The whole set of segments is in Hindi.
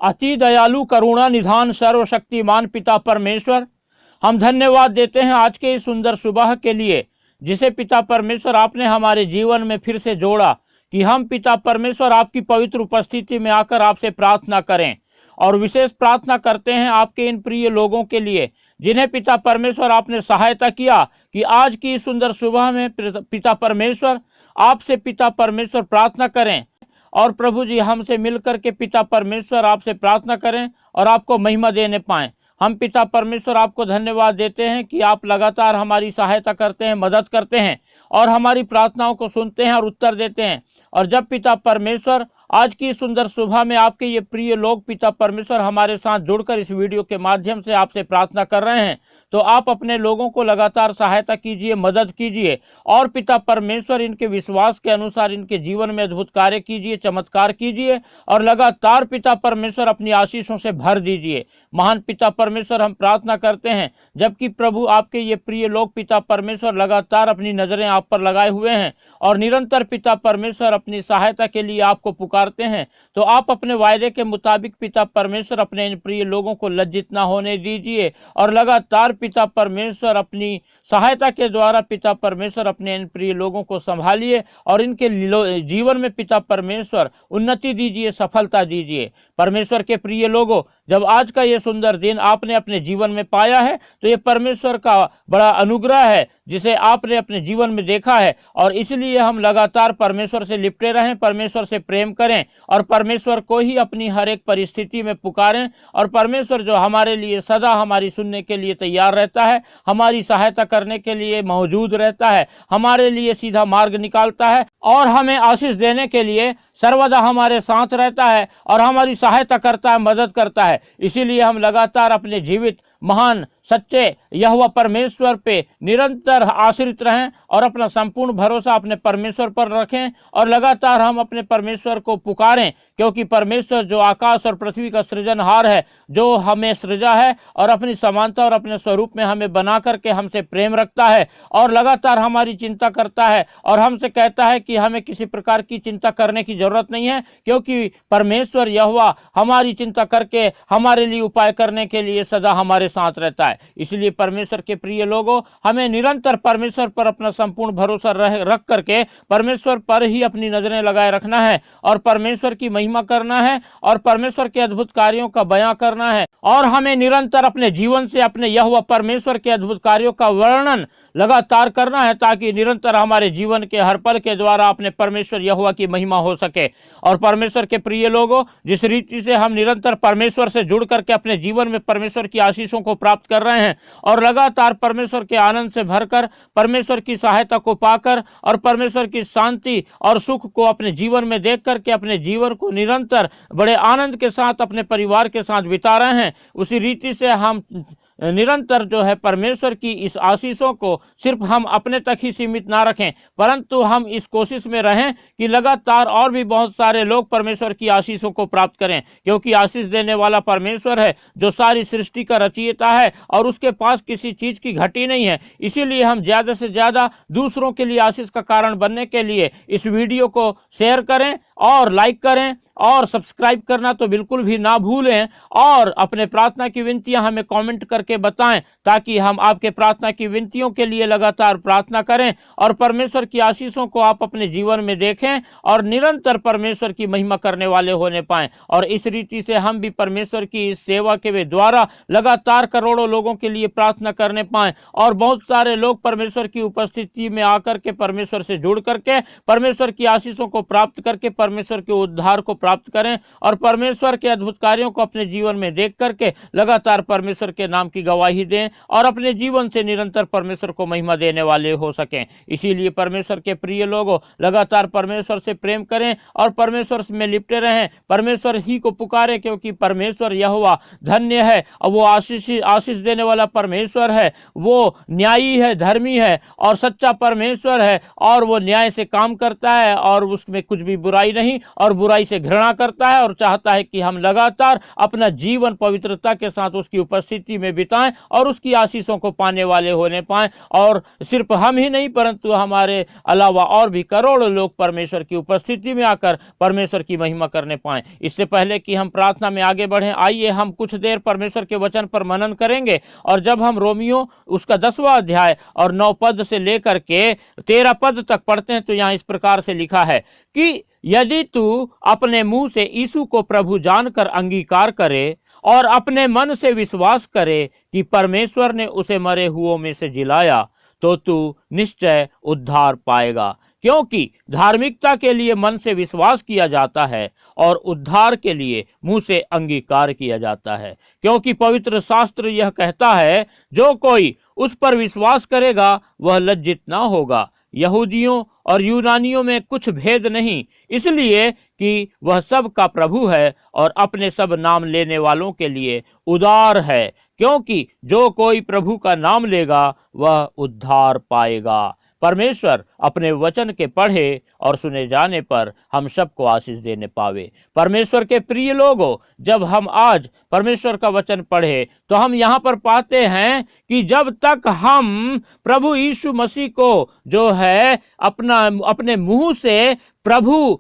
अति दयालु करुणा निधान सर्वशक्तिमान पिता परमेश्वर, हम धन्यवाद देते हैं आज के इस सुंदर सुबह के लिए, जिसे पिता परमेश्वर आपने हमारे जीवन में फिर से जोड़ा कि हम पिता परमेश्वर आपकी पवित्र उपस्थिति में आकर आपसे प्रार्थना करें। और विशेष प्रार्थना करते हैं आपके इन प्रिय लोगों के लिए जिन्हें पिता परमेश्वर आपने सहायता किया कि आज की सुंदर सुबह में पिता परमेश्वर आपसे पिता परमेश्वर प्रार्थना करें। और प्रभु जी, हमसे मिलकर के पिता परमेश्वर आपसे प्रार्थना करें और आपको महिमा देने पाएं। हम पिता परमेश्वर आपको धन्यवाद देते हैं कि आप लगातार हमारी सहायता करते हैं, मदद करते हैं और हमारी प्रार्थनाओं को सुनते हैं और उत्तर देते हैं। और जब पिता परमेश्वर आज की सुंदर सुबह में आपके ये प्रिय लोग पिता परमेश्वर हमारे साथ जुड़कर इस वीडियो के माध्यम से आपसे प्रार्थना कर रहे हैं, तो आप अपने लोगों को लगातार सहायता कीजिए, मदद कीजिए और पिता परमेश्वर इनके विश्वास के अनुसार इनके जीवन में अद्भुत कार्य कीजिए, चमत्कार कीजिए और लगातार पिता परमेश्वर अपनी आशीषों से भर दीजिए। महान पिता परमेश्वर, हम प्रार्थना करते हैं जबकि प्रभु आपके ये प्रिय लोग पिता परमेश्वर लगातार अपनी नजरें आप पर लगाए हुए हैं और निरंतर पिता परमेश्वर अपनी सहायता के लिए आपको पुकारते हैं, तो आप अपने वायदे के मुताबिक पिता परमेश्वर अपने इन प्रिय लोगों को लज्जित ना होने दीजिए और लगातार पिता परमेश्वर अपनी सहायता के द्वारा पिता परमेश्वर अपने इन प्रिय लोगों को संभालिए और इनके जीवन में पिता परमेश्वर उन्नति दीजिए, सफलता दीजिए। परमेश्वर के प्रिय लोगों, जब आज का ये सुंदर दिन आपने अपने जीवन में पाया है तो ये परमेश्वर का बड़ा अनुग्रह है जिसे आपने अपने जीवन में देखा है और इसलिए हम लगातार परमेश्वर से लिपटे रहें, परमेश्वर से प्रेम करें और परमेश्वर को ही अपनी हर एक परिस्थिति में पुकारें। और परमेश्वर जो हमारे लिए सदा हमारी सुनने के लिए तैयार रहता है, हमारी सहायता करने के लिए मौजूद रहता है, हमारे लिए सीधा मार्ग निकालता है और हमें आशीष देने के लिए सर्वदा हमारे साथ रहता है और हमारी सहायता करता है, मदद करता है। इसीलिए हम लगातार अपने जीवित महान सच्चे यहोवा परमेश्वर पे निरंतर आश्रित रहें और अपना संपूर्ण भरोसा अपने परमेश्वर पर रखें और लगातार हम अपने परमेश्वर को पुकारें, क्योंकि परमेश्वर जो आकाश और पृथ्वी का सृजनहार है, जो हमें सृजा है और अपनी समानता और अपने स्वरूप में हमें बना करके हमसे प्रेम रखता है और लगातार हमारी चिंता करता है और हमसे कहता है कि हमें किसी प्रकार की चिंता करने की जरूरत नहीं है, क्योंकि परमेश्वर यहोवा हमारी चिंता करके हमारे लिए उपाय करने के लिए सदा हमारे साथ रहता है। इसलिए परमेश्वर के प्रिय लोगों, हमें निरंतर परमेश्वर पर अपना संपूर्ण भरोसा रख करके परमेश्वर पर ही अपनी नजरें लगाए रखना है और परमेश्वर की महिमा करना है और परमेश्वर के अद्भुत कार्यों का बयां करना है और हमें निरंतर अपने जीवन से अपने यहोवा परमेश्वर के अद्भुत कार्यों का वर्णन लगातार करना है, ताकि निरंतर हमारे जीवन के हर पल के द्वारा अपने परमेश्वर यहोवा की महिमा हो सके। और परमेश्वर के प्रिय लोगों, जिस रीति से हम निरंतर परमेश्वर से जुड़ करके अपने जीवन में परमेश्वर की आशीषों को प्राप्त कर रहे हैं और लगातार परमेश्वर के आनंद से भरकर, परमेश्वर की सहायता को पाकर और परमेश्वर की शांति और सुख को अपने जीवन में देख करके अपने जीवन को निरंतर बड़े आनंद के साथ अपने परिवार के साथ बिता रहे हैं, उसी रीति से हम निरंतर जो है परमेश्वर की इस आशीषों को सिर्फ हम अपने तक ही सीमित ना रखें, परंतु हम इस कोशिश में रहें कि लगातार और भी बहुत सारे लोग परमेश्वर की आशीषों को प्राप्त करें, क्योंकि आशीष देने वाला परमेश्वर है जो सारी सृष्टि का रचयिता है और उसके पास किसी चीज की घटी नहीं है। इसीलिए हम ज्यादा से ज्यादा दूसरों के लिए आशीष का कारण बनने के लिए इस वीडियो को शेयर करें और लाइक करें और सब्सक्राइब करना तो बिल्कुल भी ना भूलें और अपने प्रार्थना की विनतियां हमें कमेंट करके बताएं, ताकि हम आपके प्रार्थना की विनतियों के लिए लगातार प्रार्थना करें और परमेश्वर की आशीषों को आप अपने जीवन में देखें और निरंतर परमेश्वर की महिमा करने वाले होने पाएं। और इस रीति से हम भी परमेश्वर की इस सेवा के द्वारा लगातार करोड़ों लोगों के लिए प्रार्थना करने पाएं और बहुत सारे लोग परमेश्वर की उपस्थिति में आकर के परमेश्वर से जुड़ करके परमेश्वर की आशीषों को प्राप्त करके परमेश्वर के उद्धार को प्राप्त करें और परमेश्वर के अद्भुत कार्यों को अपने जीवन में देख करके लगातार परमेश्वर के नाम की गवाही दें और अपने जीवन से निरंतर परमेश्वर को महिमा देने वाले हो सकें। इसीलिए परमेश्वर के प्रिय लोगों, लगातार परमेश्वर से प्रेम करें और परमेश्वर में लिपटे रहें, परमेश्वर ही को पुकारें, क्योंकि परमेश्वर यहोवा धन्य है और वो आशीष देने वाला परमेश्वर है, वो न्यायी है, धर्मी है और सच्चा परमेश्वर है और वो न्याय से काम करता है और उसमें कुछ भी बुराई नहीं और बुराई से घृणा घृणा करता है और चाहता है कि हम लगातार अपना जीवन पवित्रता के साथ उसकी उपस्थिति में बिताएं और उसकी आशीषों को पाने वाले होने पाएं। और सिर्फ हम ही नहीं परंतु हमारे अलावा और भी करोड़ों लोग परमेश्वर की उपस्थिति में आकर परमेश्वर की महिमा करने पाएं। इससे पहले कि हम प्रार्थना में आगे बढ़ें, आइए हम कुछ देर परमेश्वर के वचन पर मनन करेंगे। और जब हम रोमियो उसका 10वां अध्याय और 9 पद से लेकर के 13 पद तक पढ़ते हैं तो यहाँ इस प्रकार से लिखा है कि यदि तू अपने मुंह से यीशु को प्रभु जानकर अंगीकार करे और अपने मन से विश्वास करे कि परमेश्वर ने उसे मरे हुओं में से जिलाया तो तू निश्चय उद्धार पाएगा। क्योंकि धार्मिकता के लिए मन से विश्वास किया जाता है और उद्धार के लिए मुंह से अंगीकार किया जाता है। क्योंकि पवित्र शास्त्र यह कहता है, जो कोई उस पर विश्वास करेगा वह लज्जित ना होगा। यहूदियों और यूनानियों में कुछ भेद नहीं, इसलिए कि वह सब का प्रभु है और अपने सब नाम लेने वालों के लिए उदार है। क्योंकि जो कोई प्रभु का नाम लेगा वह उद्धार पाएगा। परमेश्वर अपने वचन के पढ़े और सुने जाने पर हम सबको आशीष देने पावे। परमेश्वर के प्रिय लोगों, जब हम आज परमेश्वर का वचन पढ़े तो हम यहाँ पर पाते हैं कि जब तक हम प्रभु यीशु मसीह को जो है अपने मुंह से प्रभु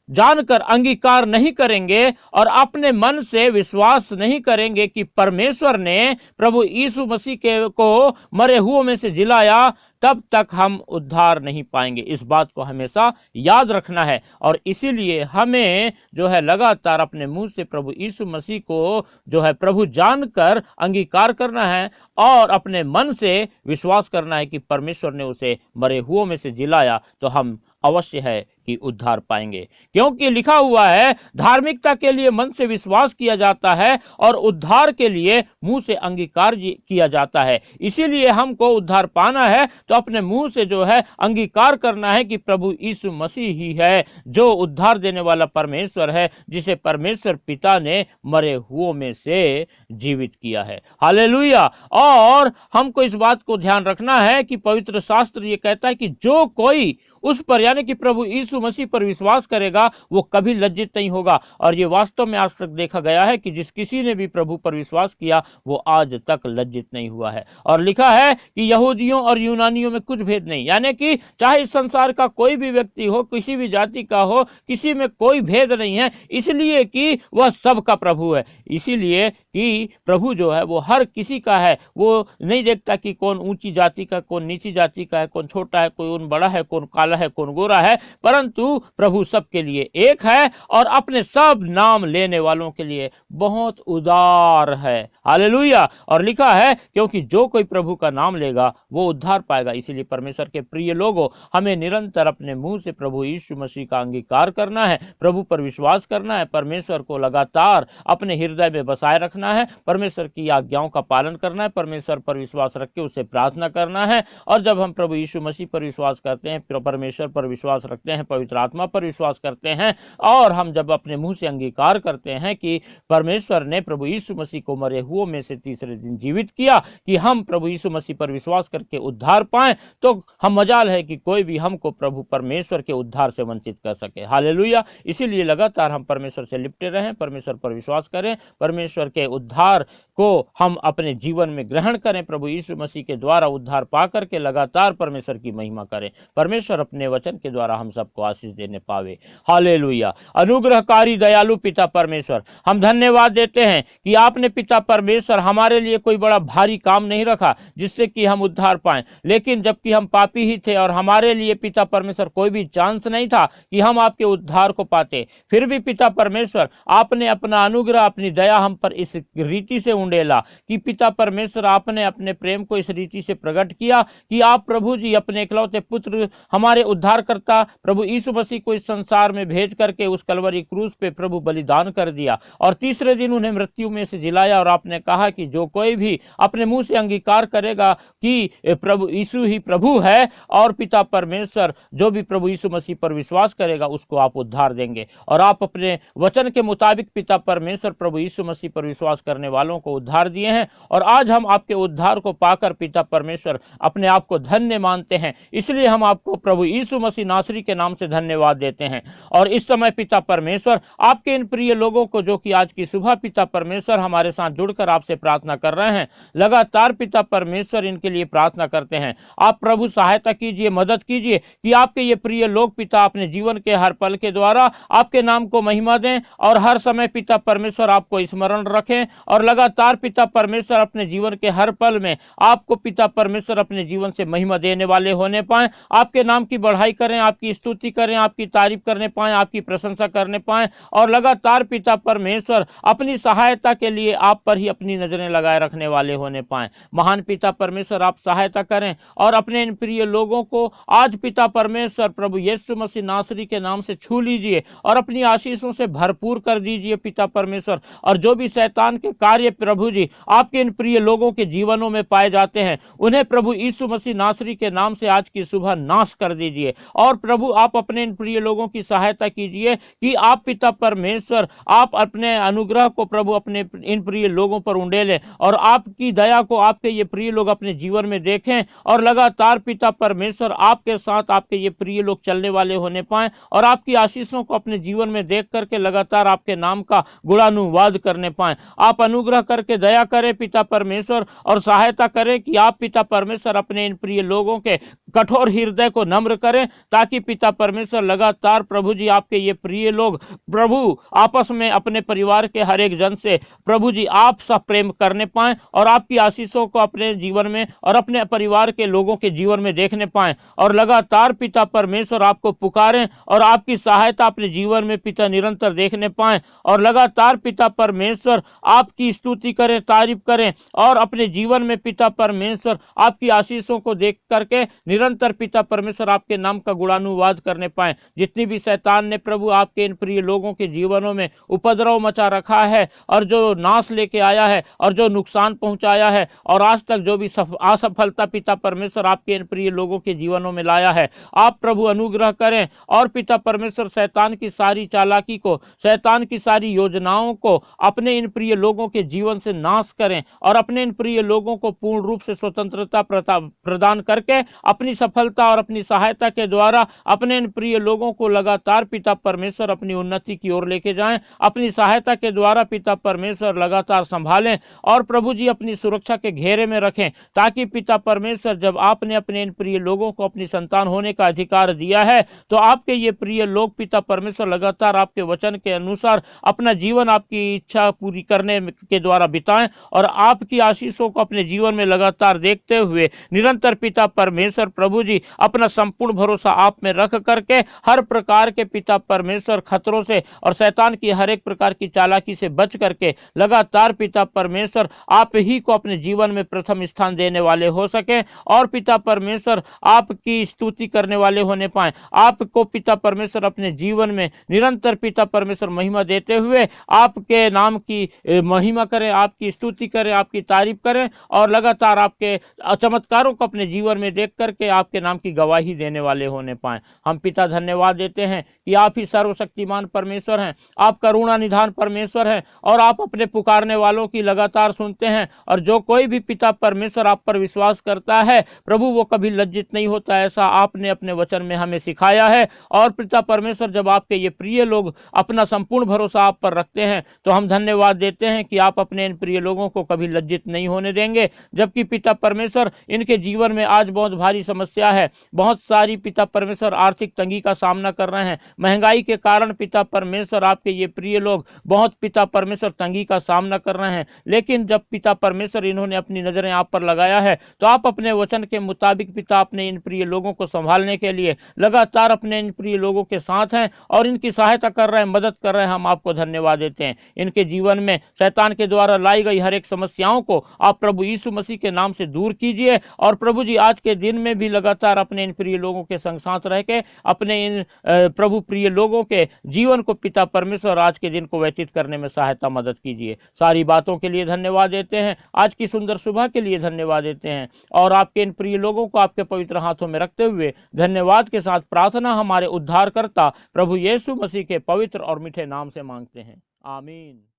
जानकर अंगीकार नहीं करेंगे और अपने मन से विश्वास नहीं करेंगे कि परमेश्वर ने प्रभु यीशु मसीह को मरे हुओं में से जिलाया, तब तक हम उद्धार नहीं पाएंगे। इस बात को हमेशा याद रखना है और इसीलिए हमें जो है लगातार अपने मुंह से प्रभु यीशु मसीह को जो है प्रभु जानकर अंगीकार करना है और अपने मन से विश्वास करना है कि परमेश्वर ने उसे मरे हुओं में से जिलाया, तो हम अवश्य है कि उद्धार पाएंगे। क्योंकि लिखा हुआ है, धार्मिकता के लिए मन से विश्वास किया जाता है और उद्धार के लिए मुंह से अंगीकार किया जाता है। इसीलिए हमको उद्धार पाना है तो अपने मुंह से जो है अंगीकार करना है कि प्रभु यीशु मसीह ही है जो उद्धार देने वाला परमेश्वर है, जिसे परमेश्वर पिता ने मरे हुओं में से जीवित किया है। हालेलुया। और हमको इस बात को ध्यान रखना है कि पवित्र शास्त्र ये कहता है कि जो कोई उस पर यानी कि प्रभु यीशु मसीह पर विश्वास करेगा वो कभी लज्जित नहीं होगा। और ये वास्तव में आज तक देखा गया है कि जिस किसी ने भी प्रभु पर विश्वास किया वो आज तक लज्जित नहीं हुआ है। और लिखा है कि यहूदियों और यूनानियों में कुछ भेद नहीं, यानी कि चाहे इस संसार का कोई भी व्यक्ति हो, किसी भी जाति का हो, किसी में कोई भेद नहीं है, इसलिए कि वह सबका प्रभु है। इसीलिए कि प्रभु जो है वो हर किसी का है। वो नहीं देखता कि कौन ऊंची जाति का, कौन नीची जाति का है, कौन छोटा है, कौन बड़ा है, कौन काला है, कौन गोरा है, परंतु प्रभु सबके लिए एक है और अपने सब नाम लेने वालों के लिए बहुत उदार है। हालेलुया। और लिखा है, क्योंकि जो कोई प्रभु का नाम लेगा वो उद्धार पाएगा। इसीलिए परमेश्वर के प्रिय लोगों, हमें निरंतर अपने मुंह से प्रभु यीशु मसीह का अंगीकार करना है, प्रभु पर विश्वास करना है, परमेश्वर को लगातार अपने हृदय में बसाए रखना है, परमेश्वर की आज्ञाओं का पालन करना है, परमेश्वर पर विश्वास रख के उससे प्रार्थना करना है। और जब हम प्रभु यीशु मसीह पर विश्वास करते हैं, परमेश्वर पर विश्वास रखते हैं, पवित्र आत्मा पर विश्वास करते हैं और हम जब अपने मुंह से अंगीकार करते हैं कि परमेश्वर ने प्रभु यीशु मसीह को मरे हुओं में से तीसरे दिन जीवित किया कि हम प्रभु यीशु मसीह पर विश्वास करके उद्धार पाएं, तो हम मजाल है कि कोई भी हमको प्रभु परमेश्वर के उद्धार से वंचित कर सके। हालेलुया। इसीलिए लगातार हम परमेश्वर से लिपटे रहें, परमेश्वर पर विश्वास करें, परमेश्वर के उद्धार को हम अपने जीवन में ग्रहण करें, प्रभु यीशु मसीह के द्वारा उद्धार पा करके लगातार परमेश्वर की महिमा करें। परमेश्वर अपने वचन के द्वारा हम सबको आशीष देने पावे। हालेलुया। अनुग्रहकारी दयालु पिता परमेश्वर, हम धन्यवाद देते हैं कि आपने पिता परमेश्वर हमारे लिए कोई बड़ा भारी काम नहीं रखा जिससे कि हम उद्धार पाएं, लेकिन जबकि हम पापी ही थे और हमारे लिए पिता परमेश्वर कोई भी चांस नहीं था कि हम आपके उद्धार को पाते, फिर भी पिता परमेश्वर आपने अपना अनुग्रह, अपनी दया हम पर इस रीति से उंडेला कि पिता परमेश्वर आपने अपने प्रेम को इस रीति से प्रकट किया कि आप प्रभु जी अपने इकलौते पुत्र हमारे उद्धारकर्ता प्रभु यीशु मसीह को इस संसार में भेज करके उस कलवरी क्रूस पे प्रभु बलिदान कर दिया और तीसरे दिन उन्हें मृत्यु में से जिलाया। और आपने कहा कि जो कोई भी अपने मुंह से अंगीकार करेगा कि प्रभु यीशु ही प्रभु है और पिता परमेश्वर जो भी प्रभु यीशु मसीह पर विश्वास करेगा उसको आप उद्धार देंगे। और आप अपने वचन के मुताबिक पिता परमेश्वर प्रभु यीशु मसीह पर विश्वास करने वालों को उद्धार दिए हैं और आज हम आपके उद्धार को पाकर पिता परमेश्वर अपने आप को धन्य मानते हैं। इसलिए हम आपको प्रभु यीशु मसीह मसीह नासरी के नाम से धन्यवाद देते हैं। और इस समय पिता परमेश्वर आपके इन प्रिय लोगों को जो कि आज की सुबह पिता परमेश्वर हमारे साथ जुड़कर आपसे प्रार्थना कर रहे हैं, लगातार पिता परमेश्वर इनके लिए प्रार्थना करते हैं। आप प्रभु सहायता कीजिए, मदद कीजिए कि आपके ये प्रिय लोग पिता अपने जीवन के हर पल के द्वारा आपके नाम को महिमा दें और हर समय पिता परमेश्वर आपको स्मरण रखें और लगातार पिता परमेश्वर अपने जीवन के हर पल में आपको पिता परमेश्वर अपने जीवन से महिमा देने वाले होने पाएं। आपके नाम की बढ़ाई करें, आपकी स्तुति करें, आपकी तारीफ करने पाएं, आपकी प्रशंसा करने पाएं और लगातार पिता परमेश्वर अपनी सहायता के लिए आप पर ही अपनी नजरें लगाए रखने वाले होने पाएं। महान पिता परमेश्वर आप सहायता करें और अपने इन प्रिय लोगों को आज पिता परमेश्वर प्रभु यीशु मसीह नासरी के नाम से छू लीजिए और अपनी आशीषों से भरपूर कर दीजिए पिता परमेश्वर। और जो भी शैतान के कार्य प्रभु जी आपके इन प्रिय लोगों के जीवनों में पाए जाते हैं, उन्हें प्रभु यीशु मसीह नासरी के नाम से आज की सुबह नाश कर दीजिए। और प्रभु आप अपने इन प्रिय लोगों की सहायता कीजिए कि आप पिता परमेश्वर आप अपने अनुग्रह को प्रभु अपने इन प्रिय लोगों पर उंडेलें और आपकी दया को आपके ये प्रिय लोग अपने जीवन में देखें और लगातार पिता परमेश्वर आपके साथ आपके ये प्रिय लोग चलने वाले होने पाएं और आपकी आशीषों को अपने जीवन में देख करके लगातार आपके नाम का गुणानुवाद करने पाएं। आप अनुग्रह करके दया करें पिता परमेश्वर और सहायता करें कि आप पिता परमेश्वर अपने इन प्रिय लोगों के कठोर हृदय को नम्र करें ताकि पिता परमेश्वर लगातार प्रभु जी आपके ये प्रिय लोग प्रभु आपस में अपने परिवार के हर एक जन से प्रभु जी आप सब प्रेम करने पाएं और आपकी आशीषों को अपने जीवन में और अपने परिवार के लोगों के जीवन में देखने पाएं और लगातार पिता परमेश्वर आपको पुकारें और आपकी सहायता अपने जीवन में पिता निरंतर देखने पाएं और लगातार पिता परमेश्वर आपकी स्तुति करें, तारीफ करें और अपने जीवन में पिता परमेश्वर आपकी आशीषों को देख करके निरंतर पिता परमेश्वर आपके नाम का गुणानुवाद करने पाएं। जितनी भी शैतान ने प्रभु आपके इन प्रिय लोगों के जीवनों में उपद्रव मचा रखा है और जो नाश लेके आया है और जो नुकसान पहुंचाया है और आज तक जो भी असफलता पिता परमेश्वर आपके इन प्रिय लोगों के जीवनों में लाया है, आप प्रभु अनुग्रह करें और पिता परमेश्वर शैतान की सारी चालाकी को, शैतान की सारी योजनाओं को अपने इन प्रिय लोगों के जीवन से नाश करें और अपने इन प्रिय लोगों को पूर्ण रूप से स्वतंत्रता प्रदान करके अपनी सफलता और अपनी सहायता के द्वारा अपने इन प्रिय लोगों को लगातार पिता परमेश्वर अपनी उन्नति की ओर लेके जाएं। अपनी सहायता के द्वारा पिता परमेश्वर लगातार संभालें और प्रभु जी अपनी सुरक्षा के घेरे में रखें ताकि पिता परमेश्वर जब आपने अपने इन प्रिय लोगों को अपनी संतान होने का अधिकार दिया है तो आपके ये प्रिय लोग पिता परमेश्वर लगातार आपके वचन के अनुसार अपना जीवन आपकी इच्छा पूरी करने के द्वारा बिताएं और आपकी आशीषों को अपने जीवन में लगातार देखते हुए निरंतर पिता परमेश्वर प्रभु जी अपना संपूर्ण भरोसा आप में रख करके हर प्रकार के पिता परमेश्वर खतरों से और शैतान की हर एक प्रकार की चालाकी से बच करके लगातार पिता परमेश्वर आप ही को अपने जीवन में प्रथम स्थान देने वाले हो सके और पिता परमेश्वर आपकी स्तुति करने वाले होने पाए। आपको पिता परमेश्वर अपने जीवन में निरंतर पिता परमेश्वर महिमा देते हुए आपके नाम की महिमा करें, आपकी स्तुति करें, आपकी तारीफ करें और लगातार आपके चमत्कारों को अपने जीवन में देख करके आपके नाम की गवाही देने वाले होने पाए। हम पिता धन्यवाद देते हैं कि आप ही सर्वशक्तिमान परमेश्वर हैं, आप करुणा निधान परमेश्वर हैं और आप अपने पुकारने वालों की लगातार सुनते हैं और जो कोई भी पिता परमेश्वर आप पर विश्वास करता है प्रभु वो कभी लज्जित नहीं होता, ऐसा आपने अपने वचन में हमें सिखाया है। और पिता परमेश्वर जब आपके ये प्रिय लोग अपना संपूर्ण भरोसा आप पर रखते हैं तो हम धन्यवाद देते हैं कि आप अपने इन प्रिय लोगों को कभी लज्जित नहीं होने देंगे। जबकि पिता परमेश्वर इनके जीवन में आज बहुत भारी समस्या है, बहुत सारी पिता परमेश्वर आर्थिक तंगी का सामना कर रहे हैं, महंगाई के कारण पिता परमेश्वर आपके ये प्रिय लोग बहुत पिता परमेश्वर तंगी का सामना कर रहे हैं। लेकिन जब पिता परमेश्वर इन्होंने अपनी नजरें आप पर लगाया है तो आप अपने वचन के मुताबिक पिता अपने इन प्रिय लोगों को संभालने के लिए लगातार अपने इन प्रिय लोगों के साथ हैं और इनकी सहायता कर रहे हैं, मदद कर रहे हैं। हम आपको धन्यवाद देते हैं। इनके जीवन में शैतान के द्वारा लाई गई हर एक समस्याओं को आप प्रभु यीशु मसीह के नाम से दूर कीजिए और प्रभु जी आज के दिन में भी लगातार अपने इन प्रिय लोगों के संग साथ रह के अपने इन प्रभु प्रिय लोगों के जीवन को पिता परमेश्वर आज के दिन को व्यतीत करने में सहायता मदद कीजिए। सारी बातों के लिए धन्यवाद देते हैं, आज की सुंदर सुबह के लिए धन्यवाद देते हैं और आपके इन प्रिय लोगों को आपके पवित्र हाथों में रखते हुए धन्यवाद के साथ प्रार्थना हमारे उद्धारकर्ता प्रभु यीशु मसीह के पवित्र और मीठे नाम से मांगते हैं, आमीन।